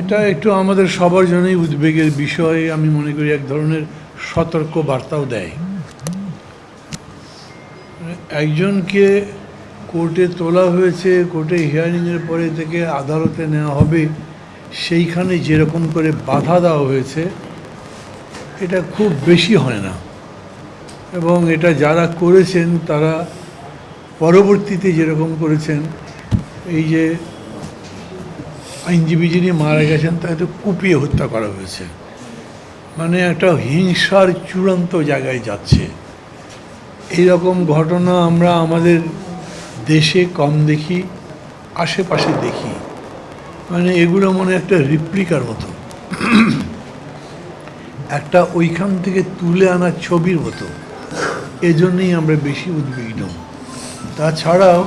এটা একটু আমাদের সবার জন্যই উদ্বেগের বিষয়। আমি মনে করি এক ধরনের সতর্ক বার্তাও দেয়। একজনকে কোর্টে তোলা হয়েছে, কোর্টে হিয়ারিংয়ের পরে থেকে আদালতে নেওয়া হবে, সেইখানে যেরকম করে বাধা দেওয়া হয়েছে এটা খুব বেশি হয় না। এবং এটা যারা করেছেন তারা পরবর্তীতে যেরকম করেছেন, এই যে আইনজীবী যিনি মারা গেছেন তাকে কুপিয়ে হত্যা করা হয়েছে, মানে একটা হিংসার চূড়ান্ত জায়গায় যাচ্ছে। এইরকম ঘটনা আমরা আমাদের দেশে কম দেখি, আশেপাশে দেখি। মানে এগুলো মনে একটা রিপ্লিকার মতো, একটা ওইখান থেকে তুলে আনা ছবির মতো। এজন্যই আমরা বেশি উদ্বিগ্ন। তাছাড়াও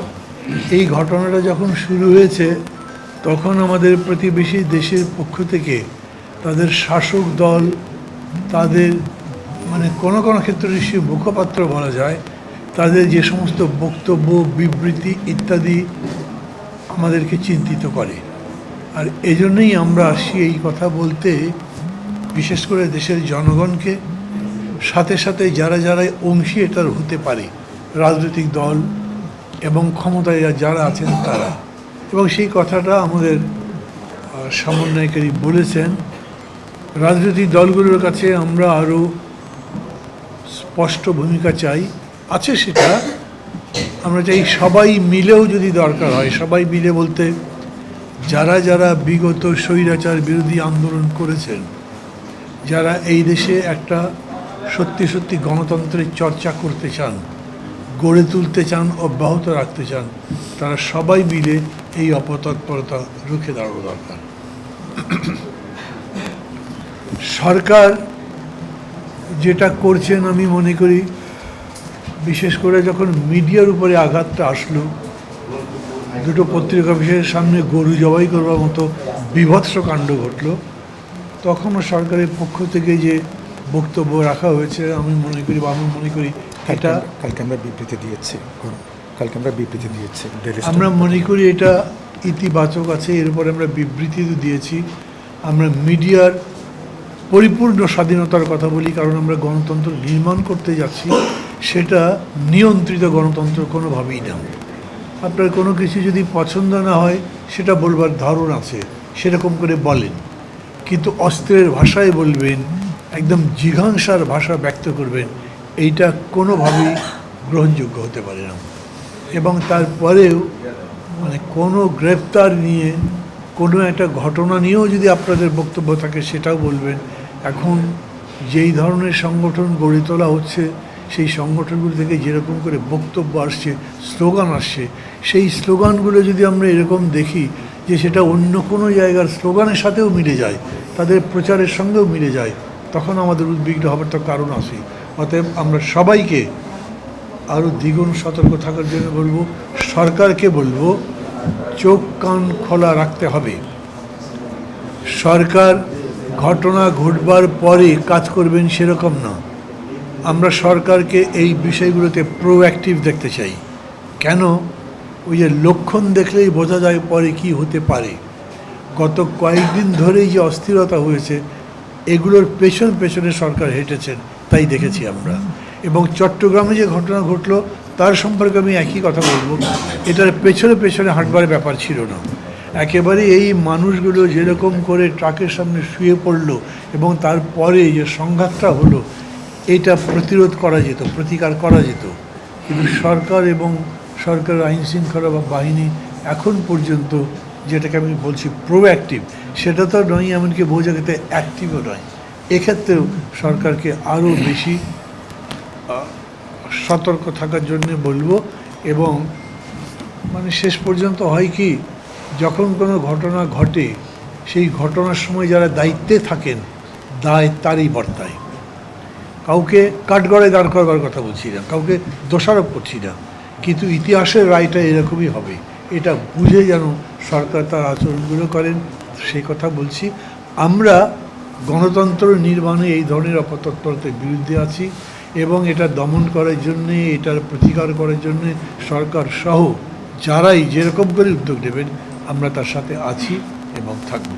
এই ঘটনাটা যখন শুরু হয়েছে তখন আমাদের প্রতিবেশী দেশের পক্ষ থেকে তাদের শাসক দল, তাদের মানে কোনো কোনো ক্ষেত্রে নিশ্চয়ই মুখপাত্র বলা যায়, তাদের যে সমস্ত বক্তব্য, বিবৃতি ইত্যাদি আমাদেরকে চিন্তিত করে। আর এজন্যই আমরা আসি এই কথা বলতে, বিশেষ করে দেশের জনগণকে, সাথে সাথে যারা যারা অংশী এটার হতে পারে, রাজনৈতিক দল এবং ক্ষমতায় যারা আছেন তারা। এবং সেই কথাটা আমাদের সমন্বয়কারী বলেছেন। রাজনৈতিক দলগুলোর কাছে আমরা আরও স্পষ্ট ভূমিকা চাই, আছে সেটা। আমরা চাই সবাই মিলেও যদি দরকার হয়, সবাই মিলে বলতে যারা যারা বিগত স্বৈরাচার বিরোধী আন্দোলন করেছেন, যারা এই দেশে একটা সত্যি সত্যি গণতন্ত্রের চর্চা করতে চান, গড়ে তুলতে চান, অব্যাহত রাখতে চান, তারা সবাই মিলে এই অপতৎপরতা রুখে দাঁড়ানো দরকার। সরকার যেটা করছেন আমি মনে করি, বিশেষ করে যখন মিডিয়ার উপরে আঘাতটা আসলো, দুটো পত্রিকা অফিসের সামনে গরু জবাই করবার মতো বীভৎস কাণ্ড ঘটল, তখনও সরকারের পক্ষ থেকে যে বক্তব্য রাখা হয়েছে আমি মনে করি এটা কালকে আমরা বিবৃতি দিয়েছি। আমরা মনে করি এটা ইতিবাচক আছে। এরপরে আমরা বিবৃতি দিয়েছি। আমরা মিডিয়ার পরিপূর্ণ স্বাধীনতার কথা বলি, কারণ আমরা গণতন্ত্র নির্মাণ করতে যাচ্ছি। সেটা নিয়ন্ত্রিত গণতন্ত্র কোনোভাবেই না। আপনার কোনো কিছু যদি পছন্দ না হয় সেটা বলবার ধারণ আছে, সেরকম করে বলেন, কিন্তু অস্ত্রের ভাষায় বলবেন, একদম জিঘাংসার ভাষা ব্যক্ত করবেন, এইটা কোনোভাবেই গ্রহণযোগ্য হতে পারে না। এবং তারপরেও মানে কোনো গ্রেপ্তার নিয়ে, কোনো একটা ঘটনা নিয়েও যদি আপনাদের বক্তব্য থাকে সেটাও বলবেন। এখন যেই ধরনের সংগঠন গড়ে তোলা হচ্ছে, সেই সংগঠনগুলো থেকে যেরকম করে বক্তব্য আসছে, স্লোগান আসছে, সেই স্লোগানগুলো যদি আমরা এরকম দেখি যে সেটা অন্য কোনো জায়গার স্লোগানের সাথেও মিলে যায়, তাদের প্রচারের সঙ্গেও মিলে যায়, তখন আমাদের উদ্বিগ্ন হবার তো কারণ আছে। অতএব আমরা সবাইকে আরও দ্বিগুণ সতর্ক থাকার জন্য বলবো, সরকারকে বলবো চোখ কান খোলা রাখতে হবে। সরকার ঘটনা ঘটবার পরে কাজ করবেন সেরকম না। আমরা সরকারকে এই বিষয়গুলোতে প্রোঅ্যাক্টিভ দেখতে চাই। কেন? ওই যে লক্ষণ দেখলেই বোঝা যায় পরে কি হতে পারে। গত কয়েকদিন ধরেই যে অস্থিরতা হয়েছে, এগুলোর পেছনে সরকার হেঁটেছেন, তাই দেখেছি আমরা। এবং চট্টগ্রামে যে ঘটনা ঘটলো তার সম্পর্কে আমি একই কথা বলবো, এটার পেছনে হাঁটবার ব্যাপার ছিল না। একেবারে এই মানুষগুলো যেরকম করে ট্রাকের সামনে শুয়ে পড়লো এবং তারপরে যে সংঘাতটা হলো, এটা প্রতিরোধ করা যেত, প্রতিকার করা যেত। কিন্তু সরকার এবং সরকার আইনশৃঙ্খলা বাহিনী এখন পর্যন্ত, যেটাকে আমি বলছি প্রোঅ্যাক্টিভ, সেটা তো নয়, এমনকি বহু জায়গাতে অ্যাক্টিভও নয়। এক্ষেত্রেও সরকারকে আরও বেশি সতর্ক থাকার জন্য বলবো। এবং মানে শেষ পর্যন্ত হয় কি, যখন কোনো ঘটনা ঘটে, সেই ঘটনার সময় যারা দায়িত্বে থাকেন, দায় তারই বর্তায়। কাউকে কাঠগড়ায় দাঁড় করবার কথা বলছি না, কাউকে দোষারোপ করছি না, কিন্তু ইতিহাসের রায়টা এরকমই হবে, এটা বুঝে যেন সরকার তার আচরণগুলো করেন, সেই কথা বলছি। আমরা গণতন্ত্র নির্মাণে এই ধরনের অপতৎপরতার বিরুদ্ধে আছি এবং এটা দমন করার জন্যে, এটার প্রতিকার করার জন্যে সরকার সহ যারাই যেরকম করে উদ্যোগ নেবেন, আমরা তার সাথে আছি এবং থাকব।